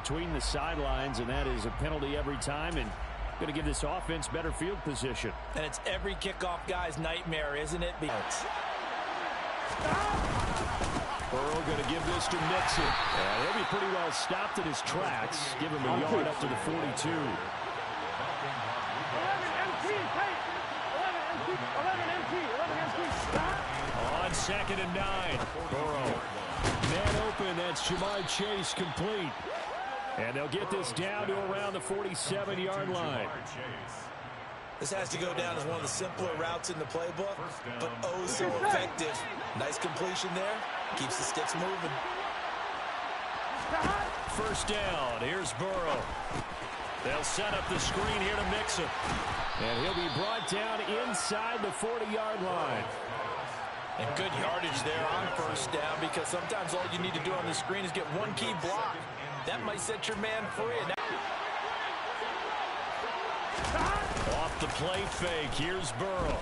between the sidelines, and that is a penalty every time, and going to give this offense better field position. And it's every kickoff guy's nightmare, isn't it? Burrow going to give this to Mixon. And he'll be pretty well stopped in his tracks. Give him a yard up to the 42. 11 MT, stop. On 2nd and 9. Burrow. Man open, that's Jamar Chase complete. And they'll get this down to around the 47-yard line. This has to go down as one of the simpler routes in the playbook, but oh so effective. Nice completion there. Keeps the sticks moving. First down. Here's Burrow. They'll set up the screen here to Mixon. And he'll be brought down inside the 40-yard line. And good yardage there on first down, because sometimes all you need to do on the screen is get one key block. That might set your man free. Off the play fake, here's Burrow.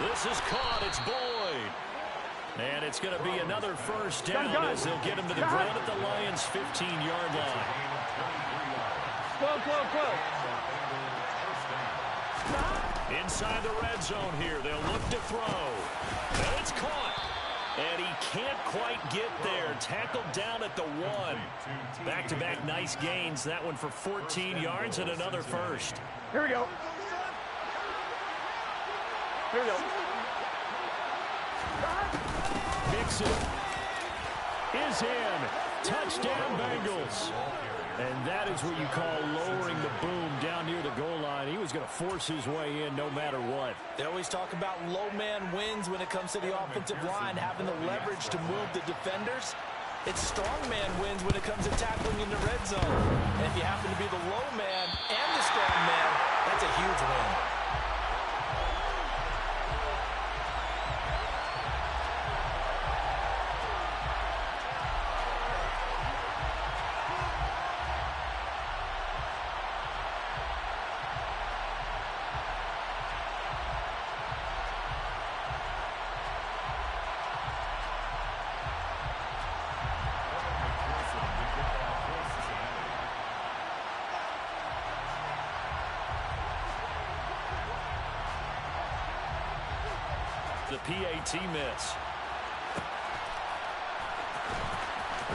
This is caught, it's Boyd. And it's going to be another first down as they'll get him to the ground at the Lions' 15-yard line. Go. Inside the red zone here, they'll look to throw. And it's caught. And he can't quite get there. Tackled down at the 1. Back-to-back nice gains. That one for 14 yards and another first. Here we go. Mixon is in. Touchdown, Bengals. And that is what you call lowering the boom down near the goal line. He was going to force his way in no matter what. They always talk about low man wins when it comes to the offensive line, having the leverage to move the defenders. It's strong man wins when it comes to tackling in the red zone. And if you happen to be the low man and the strong man, that's a huge win. The PAT miss.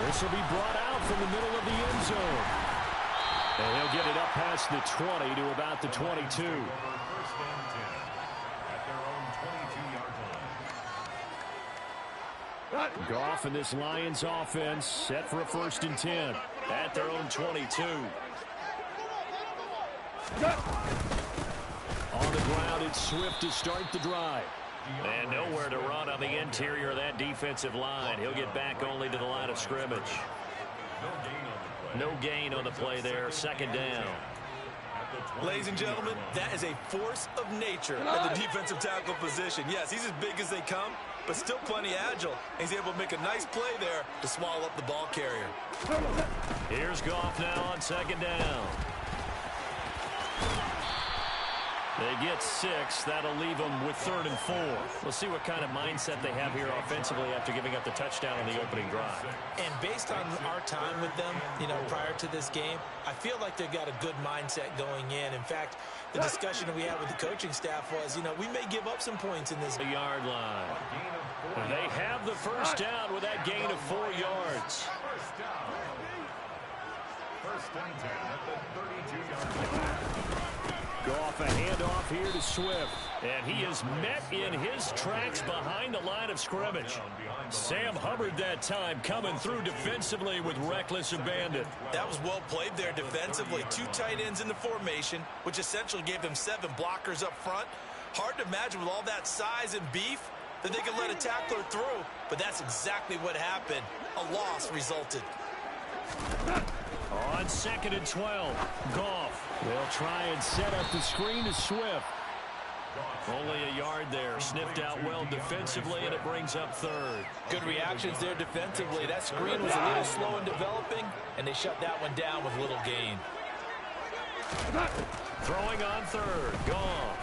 This will be brought out from the middle of the end zone. And he'll get it up past the 20 to about the 22. Goff and this Lions offense set for a 1st and 10 at their own 22. On the ground, it's Swift to start the drive. And nowhere to run on the interior of that defensive line. He'll get back only to the line of scrimmage. No gain on the play there. 2nd down. Ladies and gentlemen, that is a force of nature at the defensive tackle position. Yes, he's as big as they come, but still plenty agile. He's able to make a nice play there to swallow up the ball carrier. Here's Goff now on 2nd down. They get 6. That'll leave them with 3rd and 4. We'll see what kind of mindset they have here offensively after giving up the touchdown on the opening drive. And based on our time with them, prior to this game, I feel like they've got a good mindset going in. In fact, the discussion that we had with the coaching staff was, we may give up some points in this. The yard line. They have the first down with that gain of 4 yards. First and 10 at the 32-yard line. Goff a handoff here to Swift. And he is met in his tracks behind the line of scrimmage. Sam Hubbard that time coming through defensively with reckless abandon. That was well played there defensively. 2 tight ends in the formation, which essentially gave them 7 blockers up front. Hard to imagine with all that size and beef that they could let a tackler through. But that's exactly what happened. A loss resulted. On 2nd and 12, Goff. They'll try and set up the screen to Swift. Only a yard there. Sniffed out well defensively, and it brings up 3rd. Good reactions there defensively. That screen was a little slow in developing, and they shut that one down with little gain. Throwing on 3rd, Goff.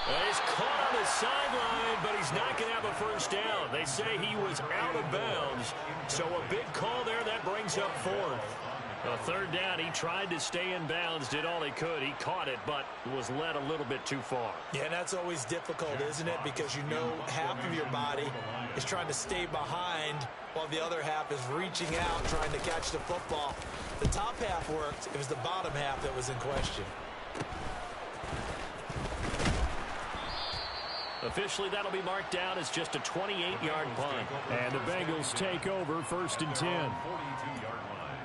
He's caught on the sideline, but he's not going to have a first down. They say he was out of bounds. So a big call there that brings up fourth. A third down, he tried to stay in bounds, did all he could. He caught it, but was led a little bit too far. Yeah, and that's always difficult, isn't it? Because you know half of your body is trying to stay behind while the other half is reaching out, trying to catch the football. The top half worked. It was the bottom half that was in question. Officially, that'll be marked down as just a 28-yard punt. And the Bengals take over 1st and 10. 42-yard line.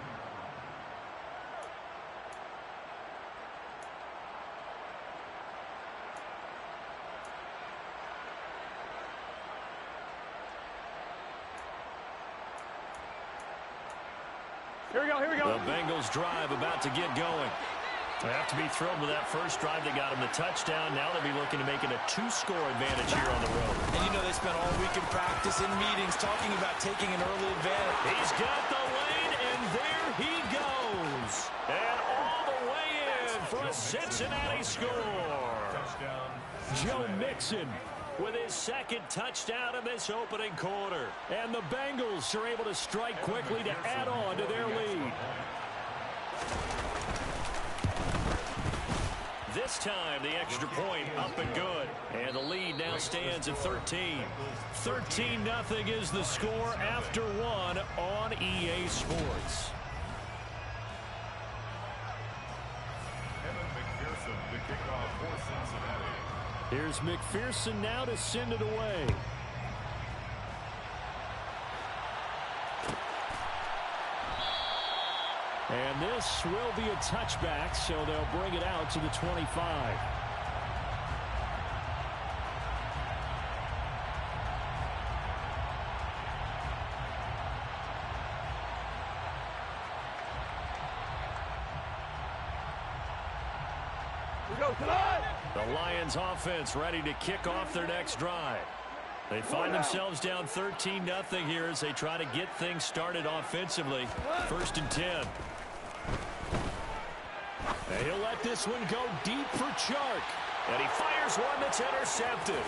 Here we go, here we go. The Bengals drive about to get going. They have to be thrilled with that first drive. They got him the touchdown. Now they'll be looking to make it a 2-score advantage here on the road. And you know they spent all week in practice in meetings talking about taking an early advantage. He's got the lane, and there he goes. And all the way in for a Cincinnati score. Touchdown. Joe Mixon. With his second touchdown of this opening quarter. And the Bengals are able to strike quickly to add on to their lead. This time, the extra point up and good. And the lead now stands at 13. 13-0 is the score after one on EA Sports. Evan McPherson, the kickoff for Cincinnati. Here's McPherson now to send it away. And this will be a touchback, so they'll bring it out to the 25. The Lions offense ready to kick off their next drive. They find themselves down 13-0 here as they try to get things started offensively. 1st and 10. And he'll let this one go deep for Chark. And he fires one that's intercepted.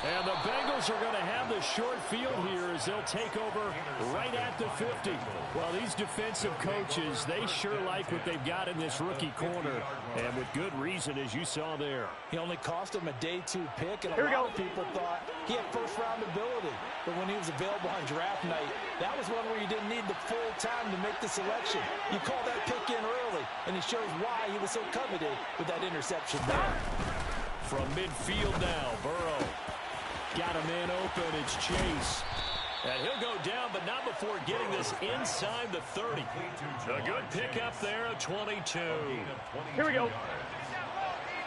And the Bengals are going to have the short field here as they'll take over right at the 50. Well, these defensive coaches, they sure like what they've got in this rookie corner. And with good reason, as you saw there. He only cost him a day 2 pick, and a lot of people thought he had first-round ability. But when he was available on draft night, that was one where you didn't need the full time to make the selection. You call that pick in early, and it shows why he was so coveted with that interception there. From midfield now, Burrow. Got a man open, it's Chase. And he'll go down, but not before getting this inside the 30. A good pickup there of 22. Here we go.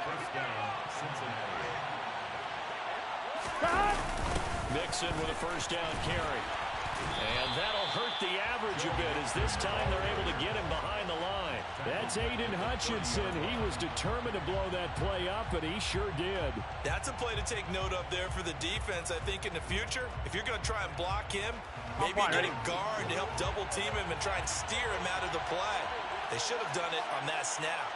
First down, Cincinnati. Mixon with a first down carry. And that'll hurt the average a bit as this time they're able to get him behind the line. That's Aiden Hutchinson. He was determined to blow that play up, and he sure did. That's a play to take note of there for the defense. I think in the future, if you're going to try and block him, maybe get a guard to help double team him and try and steer him out of the play. They should have done it on that snap.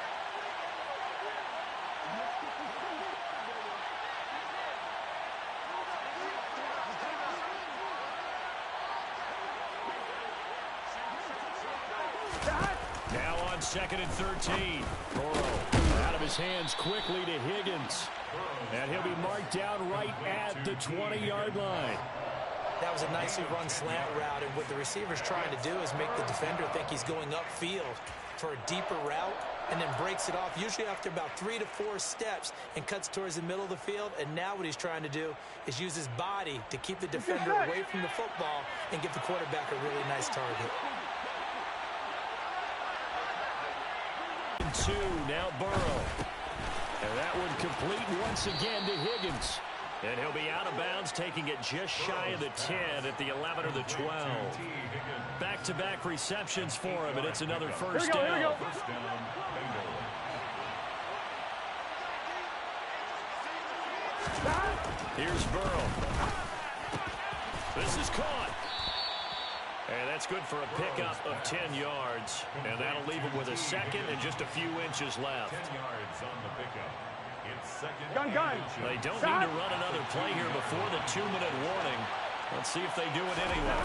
Now on 2nd and 13. Burrow out of his hands quickly to Higgins. And he'll be marked down right at the 20-yard line. That was a nicely run slant route, and what the receiver's trying to do is make the defender think he's going upfield for a deeper route and then breaks it off, usually after about 3 to 4 steps, and cuts towards the middle of the field. And now what he's trying to do is use his body to keep the defender away from the football and give the quarterback a really nice target. 2, now Burrow. And that one complete once again to Higgins. And he'll be out of bounds, taking it just shy of the 10 at the 11 or the 12. Back-to-back receptions for him, and it's another first down. Here we go. First down, Bengals. Here's Burrow. This is caught. And that's good for a pickup of 10 yards. And that'll leave him with a second and just a few inches left. 10 yards on the pickup. Gun. They don't need to run another play here before the 2-minute warning. Let's see if they do it anyway.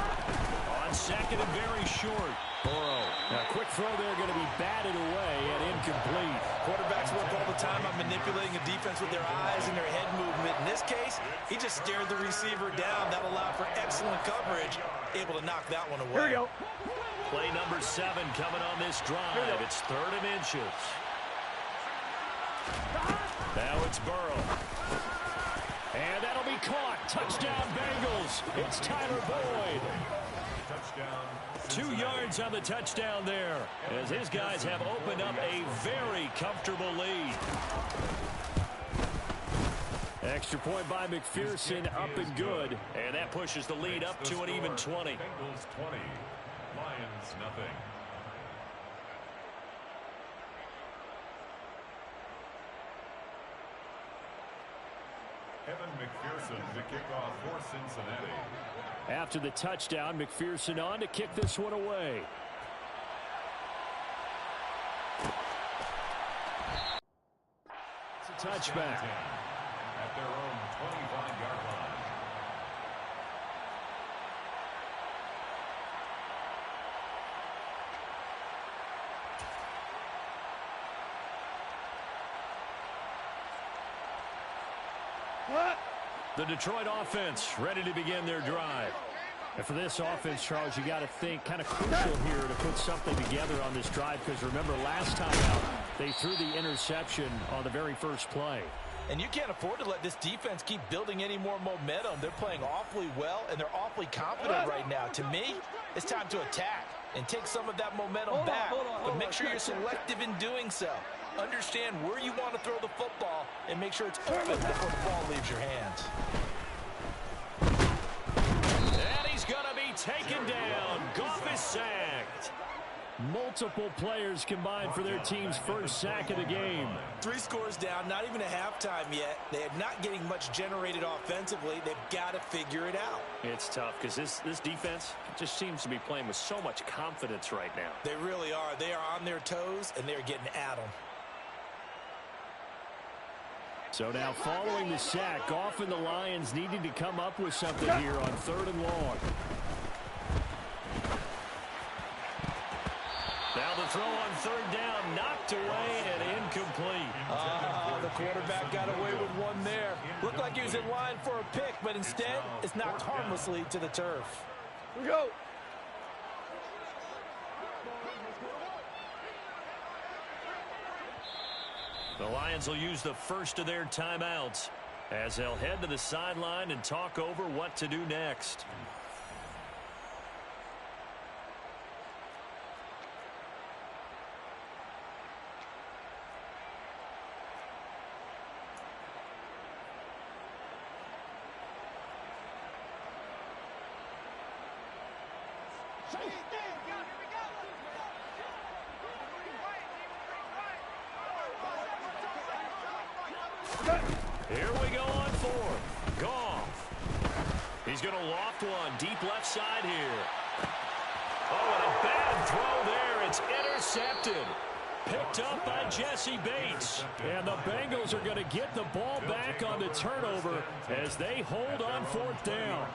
On second and very short. Burrow. Now, quick throw there going to be batted away and incomplete. Quarterbacks work all the time on manipulating a defense with their eyes and their head movement. In this case, he just stared the receiver down. That allowed for excellent coverage. Able to knock that one away. Here we go. Play number 7 coming on this drive. It's 3rd and inches. Now it's Burrow. And that'll be caught. Touchdown, Bengals. It's Tyler Boyd. 2 yards on the touchdown there, as his guys have opened up a very comfortable lead. Extra point by McPherson, up and good. And that pushes the lead up to an even 20. Bengals 20, Lions nothing. Evan McPherson to kick off for Cincinnati. After the touchdown, McPherson on to kick this one away. It's a touchback. At their own 25-yard line. The Detroit offense ready to begin their drive. And for this offense, Charles, you got to think kind of crucial here to put something together on this drive, because remember last time out they threw the interception on the very first play. And you can't afford to let this defense keep building any more momentum. They're playing awfully well, and they're awfully confident right now. To me, it's time to attack and take some of that momentum back. But make sure you're selective in doing so. Understand where you want to throw the football and make sure it's open before the ball leaves your hands. And he's going to be taken down. Goff is sacked. Multiple players combined for their team's first sack of the game. 3 scores down, not even a halftime yet. They are not getting much generated offensively. They've got to figure it out. It's tough because this defense just seems to be playing with so much confidence right now. They really are. They are on their toes, and they're getting at them. So now following the sack, Goff and the Lions needing to come up with something here on 3rd and long. Now the throw on 3rd down, knocked away and incomplete. The quarterback got away with one there. Looked like he was in line for a pick, but instead it's knocked harmlessly to the turf. Here we go. The Lions will use the first of their timeouts as they'll head to the sideline and talk over what to do next. Here we go on 4th. Goff. He's going to loft one deep left side here. Oh, and a bad throw there. It's intercepted. Picked up by Jesse Bates. And the Bengals are going to get the ball back on the turnover as they hold on 4th down.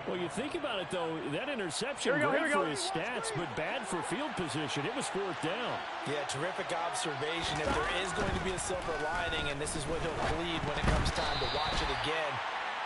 Well, you think about it, though, that interception, great for his stats, but bad for field position. It was 4th down. Yeah, terrific observation. If there is going to be a silver lining, and this is what he'll plead when it comes time to watch it again,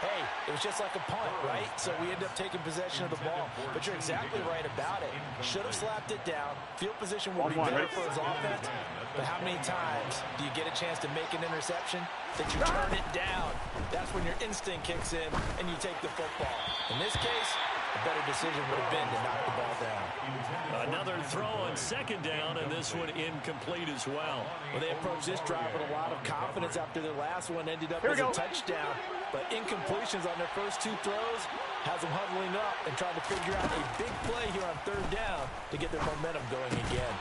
hey, it was just like a punt, right? So we end up taking possession of the ball. But you're exactly right about it. Should have slapped it down. Field position will be better for his offense. But how many times do you get a chance to make an interception that you turn it down? That's when your instinct kicks in and you take the football. In this case, a better decision would have been to knock the ball down. Another throw on 2nd down, and this one incomplete as well. Well, they approached this drive with a lot of confidence after their last one ended up as a touchdown. But incompletions on their first 2 throws has them huddling up and trying to figure out a big play here on 3rd down to get their momentum going again.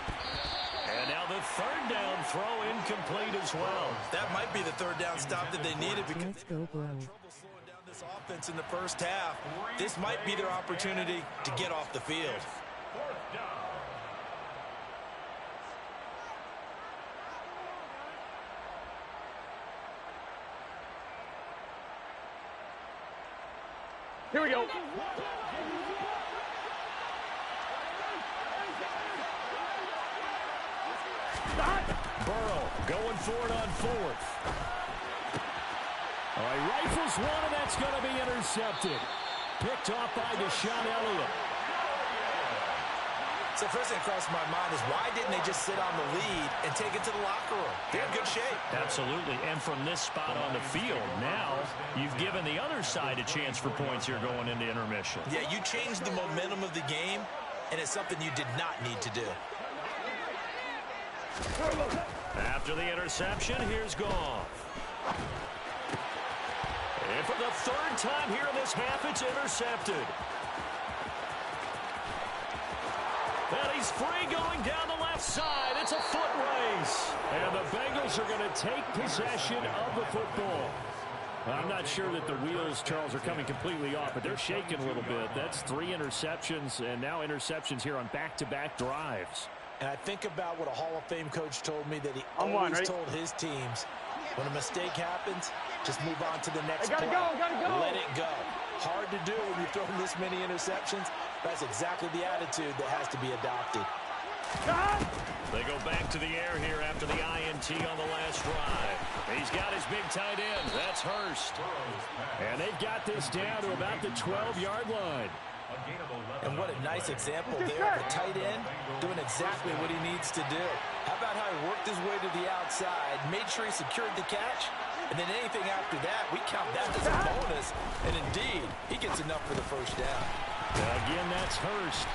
And now the 3rd down throw incomplete as well. That might be the 3rd down stop that they needed because Let's go, bro. trouble slowing down this offense in the first half. This might be their opportunity to get off the field. 4th down. Here we go. Burrow going for it on fourth. All right, rifles one, and that's going to be intercepted. Picked off by Deshaun Elliott. So first thing that crossed my mind is why didn't they just sit on the lead and take it to the locker room? They're in good shape. Absolutely. And from this spot on the field, now you've given the other side a chance for points here going into intermission. Yeah, you changed the momentum of the game, and it's something you did not need to do. After the interception, here's Goff. And for the third time here in this half, it's intercepted. And he's free going down the left side. It's a foot race. And the Bengals are going to take possession of the football. I'm not sure that the wheels, Charles, are coming completely off, but they're shaking a little bit. That's 3 interceptions, and now interceptions here on back-to-back drives. And I think about what a Hall of Fame coach told me that he always told his teams, when a mistake happens, just move on to the next play. Gotta go. Let it go. Hard to do when you're throwing this many interceptions. That's exactly the attitude that has to be adopted. They go back to the air here after the INT on the last drive. He's got his big tight end. That's Hurst. And they've got this down to about the 12-yard line. And what a nice example there. The tight end doing exactly what he needs to do. How about how he worked his way to the outside, made sure he secured the catch, and then anything after that, we count that as a bonus. And indeed, he gets enough for the first down. Again, that's Hurst.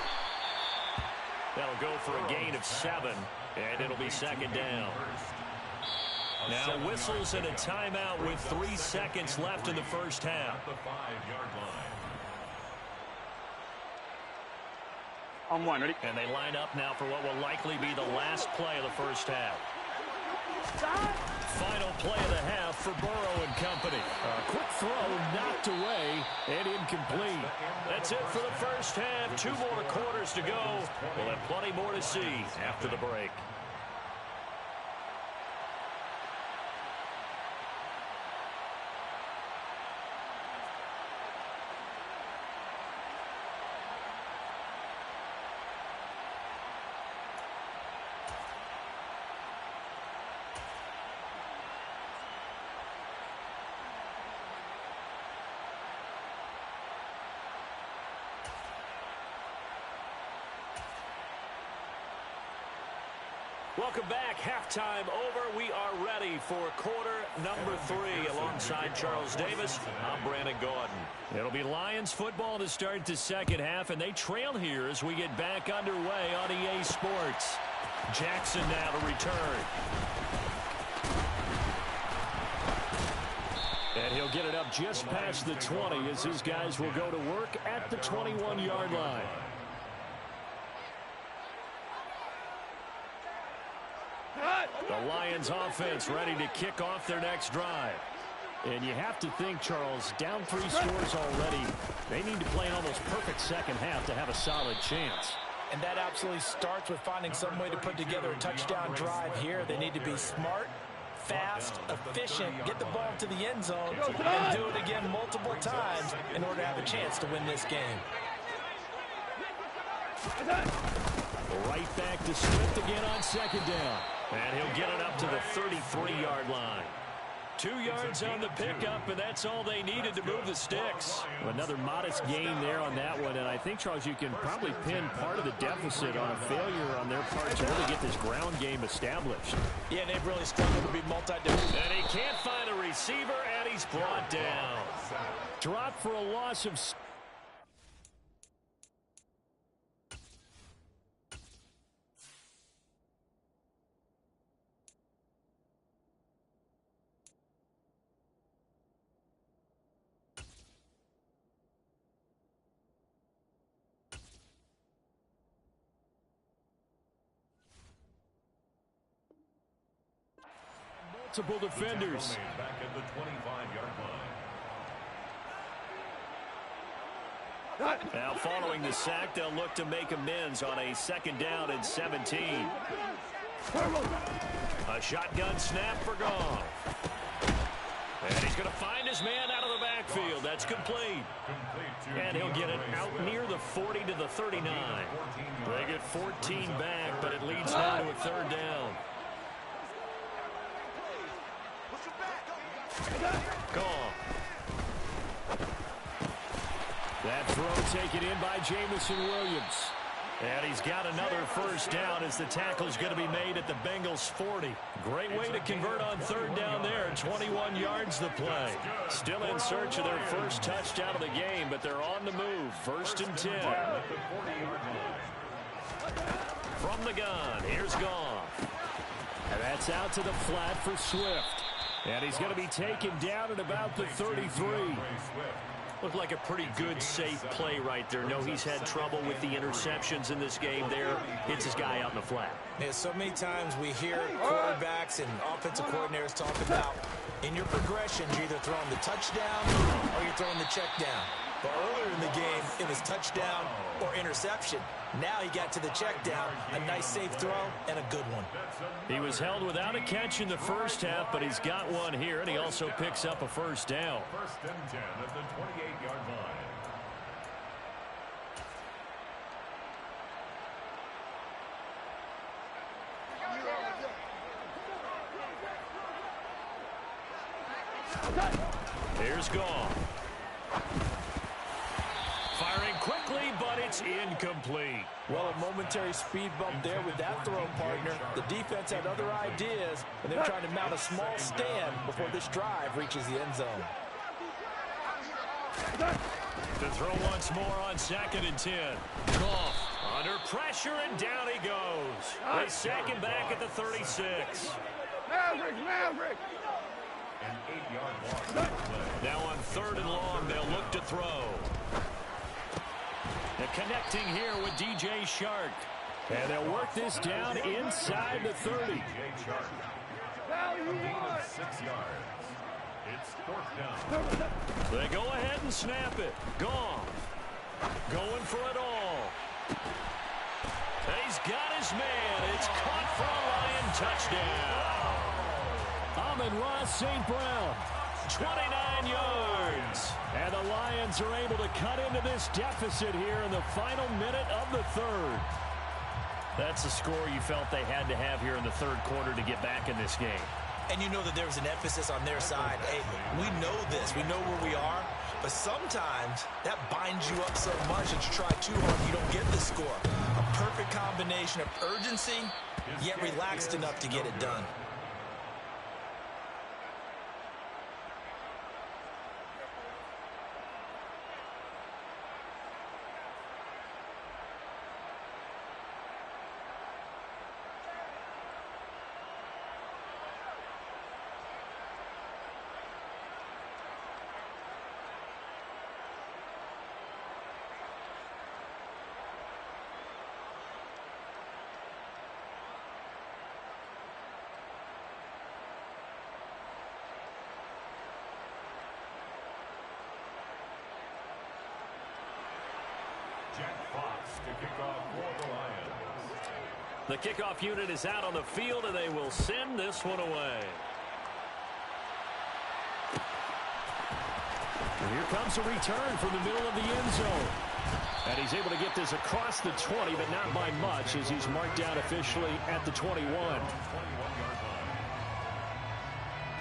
That'll go for a gain of 7, and it'll be second down. Now whistles and a timeout with 3 seconds left in the first half. On one, ready? And they line up now for what will likely be the last play of the first half. Final play of the half for Burrow and company. A quick throw knocked away and incomplete. That's it for the first half. 2 more quarters to go. We'll have plenty more to see after the break. Welcome back. Halftime over. We are ready for quarter number 3. Alongside Charles Davis, I'm Brandon Gordon. It'll be Lions football to start the second half, and they trail here as we get back underway on EA Sports. Jackson now to return. And he'll get it up just past the 20 as his guys will go to work at the 21-yard line. The Lions offense ready to kick off their next drive. And you have to think, Charles, down 3 scores already. They need to play an almost perfect second half to have a solid chance. And that absolutely starts with finding some way to put together a touchdown drive here. They need to be smart, fast, efficient, get the ball to the end zone, and do it again multiple times in order to have a chance to win this game. Right back to Swift again on second down. And he'll get it up to the 33-yard line. 2 yards on the pickup, and that's all they needed to move the sticks. Another modest gain there on that one, and I think, Charles, you can probably pin part of the deficit on a failure on their part to really get this ground game established. Yeah, they've really struggled to be multi-dimensional. And he can't find a receiver, and he's brought down. Dropped for a loss of... multiple defenders. Back at the 25-yard line. Now following the sack, they'll look to make amends on a second down and 17. A shotgun snap for Goff. And he's going to find his man out of the backfield. That's That's complete. And he'll get it out near the 40 to the 39. They get 14 back, but it leads now to a third down. Gone. That throw taken in by Jamison Williams. And he's got another first down as the tackle's going to be made at the Bengals 40. Great way to convert on third down there. 21 yards the play. Still in search of their first touchdown of the game, but they're on the move. First and 10. From the gun, here's Goff. And that's out to the flat for Swift. And he's going to be taken down at about the 33. Looked like a pretty good, safe play right there. No, he's had trouble with the interceptions in this game there. Hits his guy out in the flat. Yeah, so many times we hear quarterbacks and offensive coordinators talk about in your progressions, you're either throwing the touchdown or you're throwing the check down. But earlier in the game, it was touchdown or interception. Now he got to the check down, a nice safe throw, and a good one. He was held without a catch in the first half, but he's got one here, and he also picks up a first down. First and 10 at the 28-yard line. Here's Goff. Firing quickly, but it's incomplete. Well, a momentary speed bump there with that throw, partner. The defense had other ideas, and they're trying to mount a small stand before this drive reaches the end zone. To throw once more on second and 10. Goff under pressure, and down he goes. They sack him back at the 36. Maverick! An 8-yard loss. Now on third and long, they'll look to throw. They're connecting here with DJ Shark. And they'll work this down inside the 30. DJ Shark. A gain of 6 yards. It's fourth down. They go ahead and snap it. Goff going for it all. He's got his man. It's caught for a Lion touchdown. Amon-Ra St. Brown, 29 yards. And the Lions are able to cut into this deficit here in the final minute of the third. That's the score you felt they had to have here in the third quarter to get back in this game. And you know that there was an emphasis on their side. Hey, we know this. We know where we are. But sometimes that binds you up so much that you try too hard, you don't get the score. A perfect combination of urgency, yet relaxed enough to get it done. Jack Fox to kick off for the Lions. The kickoff unit is out on the field, and they will send this one away. And here comes a return from the middle of the end zone. And he's able to get this across the 20, but not by much, as he's marked down officially at the 21.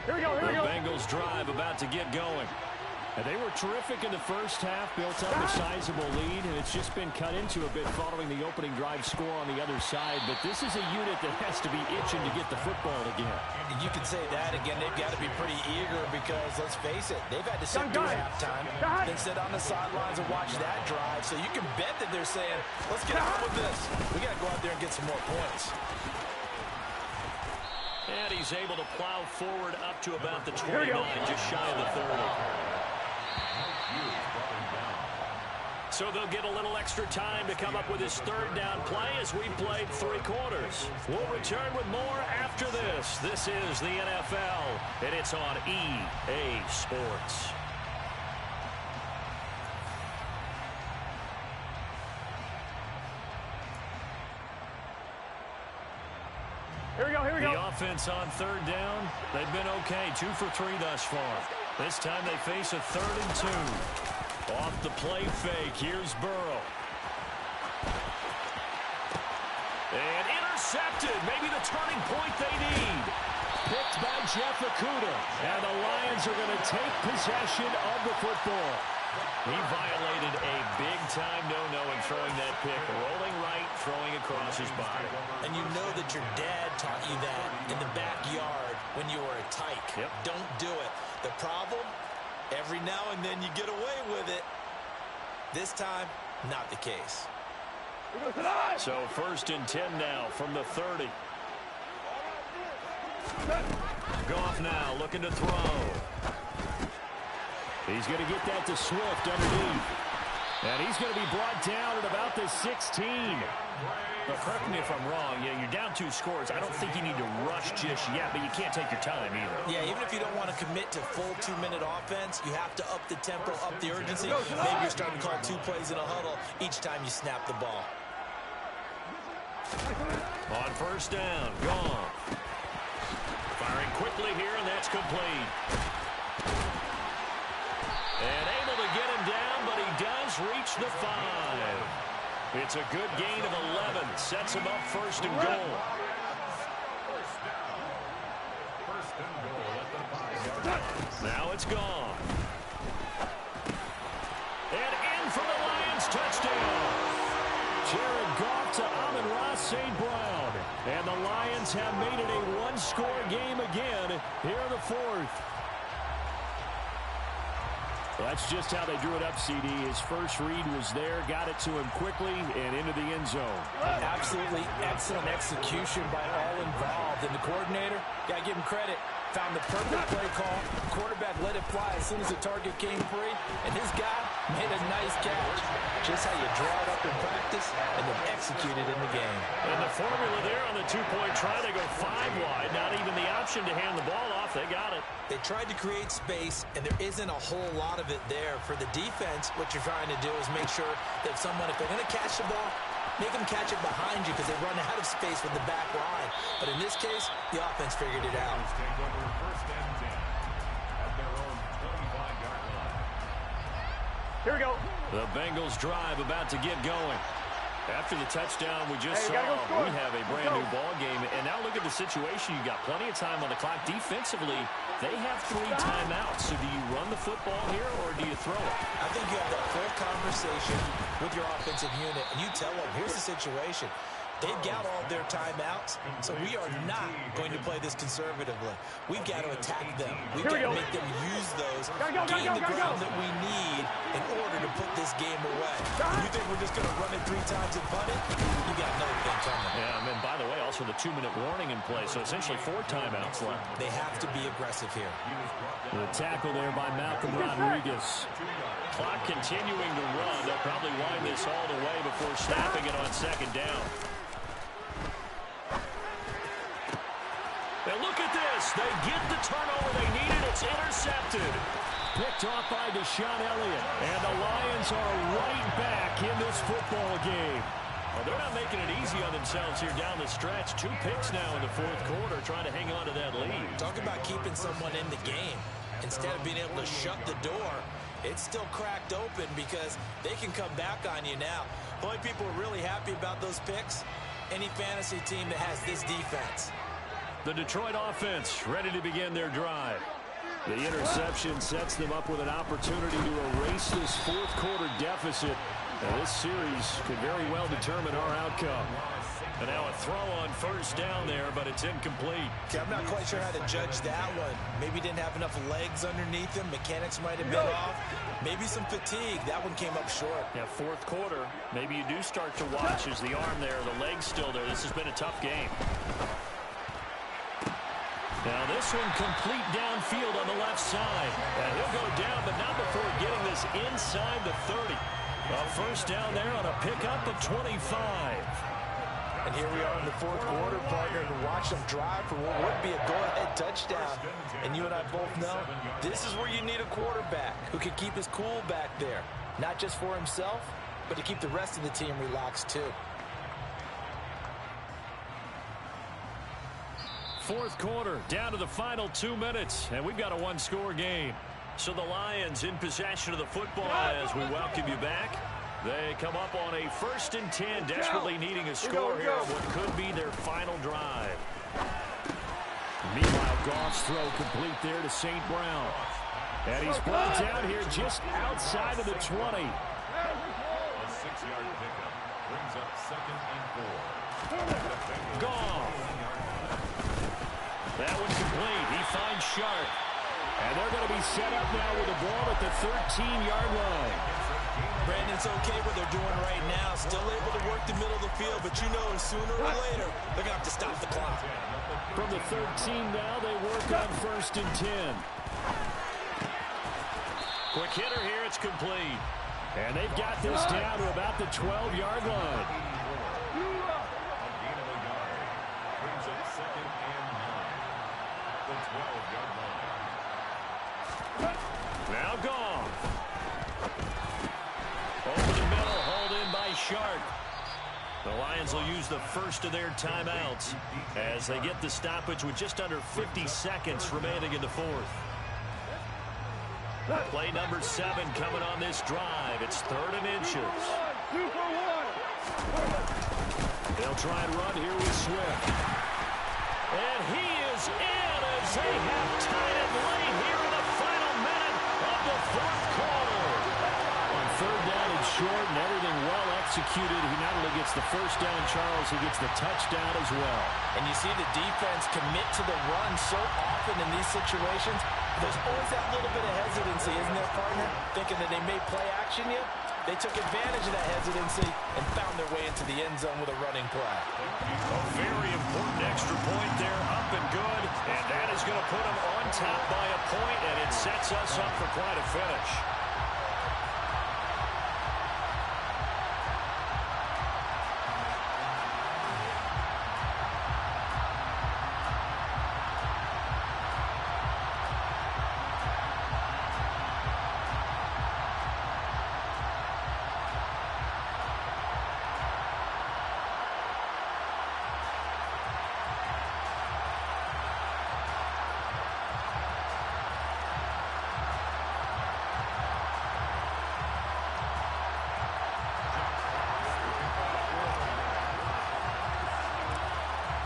Here we go. The Bengals drive about to get going. And they were terrific in the first half, built up a sizable lead, and it's just been cut into a bit following the opening drive score on the other side. But this is a unit that has to be itching to get the football again. And you could say that again. They've got to be pretty eager because, let's face it, they've had to sit through halftime, then sit on the sidelines and watch that drive. So you can bet that they're saying, let's get on with this. We got to go out there and get some more points. And he's able to plow forward up to about the 29, just shy of the 30. So they'll get a little extra time to come up with his third down play as we played 3 quarters. We'll return with more after this. This is the NFL, and it's on EA Sports. Here we go. The offense on third down, they've been okay. 2 for 3 thus far. This time they face a 3rd and 2. Off the play fake, here's Burrow. And intercepted, maybe the turning point they need. Picked by Jeff Okudah. And the Lions are going to take possession of the football. He violated a big-time no-no in throwing that pick. Rolling right, throwing across his body. And you know that your dad taught you that in the backyard when you were a tyke. Yep. Don't do it. The problem, every now and then you get away with it. This time, not the case. So 1st and 10 now from the 30. Goff now looking to throw. He's going to get that to Swift underneath. And he's going to be brought down at about the 16. But correct me if I'm wrong. Yeah, you're down 2 scores. I don't think you need to rush just yet, but you can't take your time either. Yeah, even if you don't want to commit to full 2-minute offense, you have to up the tempo, up the urgency. Maybe you're starting to call 2 plays in a huddle each time you snap the ball. On 1st down, gone. Firing quickly here, and that's complete. And able to get him down, but he does reach the 5. It's a good gain of 11. Sets him up 1st and goal. Now it's gone. And in for the Lions, touchdown. Jared Goff to Amon-Ra St. Brown. And the Lions have made it a 1-score game again here in the 4th. Well, that's just how they drew it up, CD. His first read was there, got it to him quickly, and into the end zone. Absolutely excellent execution by all involved. And the coordinator, got to give him credit, found the perfect play call. Quarterback let it fly as soon as the target came free, and his guy made a nice catch. Just how you draw it up in practice and then execute it in the game. And the formula there on the 2-point try, they go 5 wide. Not even the option to hand the ball off. They got it. They tried to create space, and there isn't a whole lot of it there. For the defense, what you're trying to do is make sure that if they're going to catch the ball, make them catch it behind you because they run out of space with the back line. But in this case, the offense figured it out. Here we go. The Bengals drive about to get going. After the touchdown we just saw, we have a brand-new ball game. And now look at the situation. You got plenty of time on the clock. Defensively, they have 3 timeouts. So do you run the football here or do you throw it? I think you have that full conversation with your offensive unit, and you tell them, here's the situation. They've got all their timeouts, so we are not going to play this conservatively. We've got to attack them. We've got to make them use those, gain the ground that we need in order to put this game away. You think we're just going to run it 3 times and punt it? You got another thing coming. Yeah, and by the way, also the 2-minute warning in play, so essentially 4 timeouts left. They have to be aggressive here. The tackle there by Malcolm Rodriguez. Clock continuing to run. They'll probably wind this all the way before snapping it on 2nd down. And look at this. They get the turnover they needed. It's intercepted. Picked off by Deshaun Elliott. And the Lions are right back in this football game. Well, they're not making it easy on themselves here down the stretch. 2 picks now in the 4th quarter, trying to hang on to that lead. Talk about keeping someone in the game. Instead of being able to shut the door, it's still cracked open because they can come back on you now. The only people who are really happy about those picks, any fantasy team that has this defense. The Detroit offense ready to begin their drive. The interception sets them up with an opportunity to erase this 4th quarter deficit. Now, this series could very well determine our outcome. And now a throw on 1st down there, but it's incomplete. Okay, I'm not quite sure how to judge that one. Maybe didn't have enough legs underneath him. Mechanics might have been off. Maybe some fatigue. That one came up short. Yeah, 4th quarter. Maybe you do start to watch as the arm there, the leg's still there. This has been a tough game. Now this one complete downfield on the left side. And he'll go down, but not before getting this inside the 30. A 1st down there on a pickup at 25. And here we are in the 4th quarter, partner, to watch them drive for what would be a go-ahead touchdown. And you and I both know this is where you need a quarterback who can keep his cool back there. Not just for himself, but to keep the rest of the team relaxed too. 4th quarter, down to the final 2 minutes, and we've got a 1-score game. So the Lions in possession of the football as we welcome you back. They come up on a 1st and 10, desperately needing a score here on what could be their final drive. Meanwhile, Goff's throw complete there to St. Brown. And he's brought down here just outside of the 20. A 6-yard pickup brings up 2nd and 4. Goff. That one complete. He finds Sharp. And they're going to be set up now with the ball at the 13-yard line. Brandon, it's okay what they're doing right now. Still able to work the middle of the field, but you know sooner or later they're going to have to stop the clock. From the 13 now, they work on 1st and 10. Quick hitter here, it's complete. And they've got this down to about the 12-yard line. A gain of a yard brings up 2nd and 9. The 12-yard line. Now Goff. Over the middle, hauled in by Sharp. The Lions will use the first of their timeouts as they get the stoppage with just under 50 seconds remaining in the 4th. Play number 7 coming on this drive. It's 3rd and inches. They'll try and run here with Swift. And he is in as they have tied it late here in the final minute of the 4th quarter. On 3rd down and short and everything well executed. He not only gets the first down, Charles, he gets the touchdown as well. And you see the defense commit to the run so often in these situations. There's always that little bit of hesitancy, isn't there, partner? Thinking that they may play action you. They took advantage of that hesitancy and found their way into the end zone with a running play. A very important extra point there, up and good. And that is going to put them on top by a point, and it sets us up for quite a finish.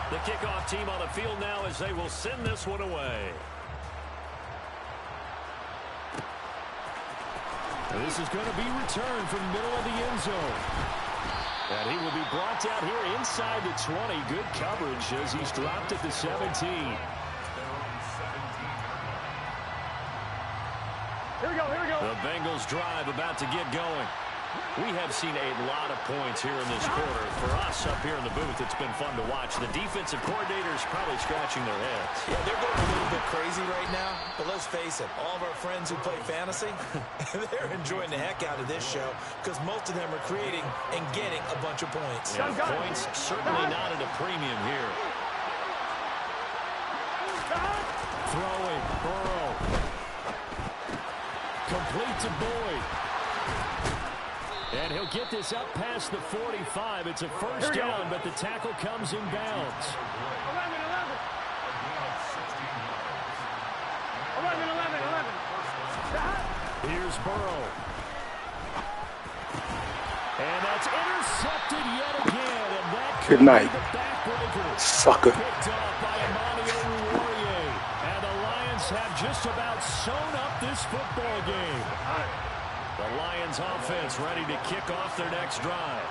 The kickoff team on the field now as they will send this one away. And this is going to be returned from the middle of the end zone. And he will be brought down here inside the 20. Good coverage as he's dropped at the 17. Here we go, here we go. The Bengals drive about to get going. We have seen a lot of points here in this quarter. For us up here in the booth, it's been fun to watch. The defensive coordinators probably scratching their heads. Yeah, they're going a little bit crazy right now. But let's face it, all of our friends who play fantasy, they're enjoying the heck out of this show because most of them are creating and getting a bunch of points. Yeah, points certainly not at a premium here. Throwing, Burrow. Complete to Boyd. And he'll get this up past the 45. It's a first down, but the tackle comes in bounds. 11. Here's Burrow. And that's intercepted yet again. And that could Good night, be the backbreaker. sucker. Picked off by Amani Oruwariye. And the Lions have just about sewn up this football game. The Lions offense ready to kick off their next drive.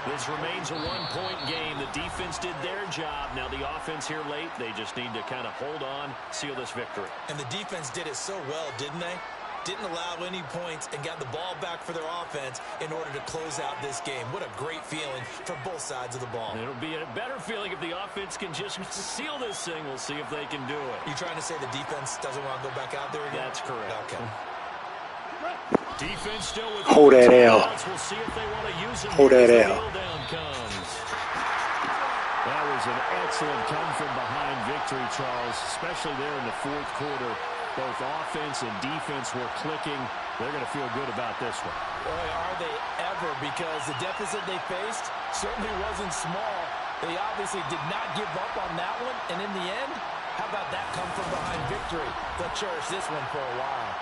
This remains a one-point game. The defense did their job. Now the offense here late, they just need to kind of hold on, seal this victory. And the defense did it so well, didn't they? Didn't allow any points and got the ball back for their offense in order to close out this game. What a great feeling for both sides of the ball. It'll be a better feeling if the offense can just seal this thing. We'll see if they can do it. You trying to say the defense doesn't want to go back out there again? That's correct. Okay. Defense still with Hold that L. We'll see if they want to use him. Hold that as the L. kneel down comes. That was an excellent come-from-behind victory, Charles, especially there in the 4th quarter. Both offense and defense were clicking. They're going to feel good about this one. Boy, are they ever, because the deficit they faced certainly wasn't small. They obviously did not give up on that one, and in the end, how about that come-from-behind victory? They'll cherish this one for a while.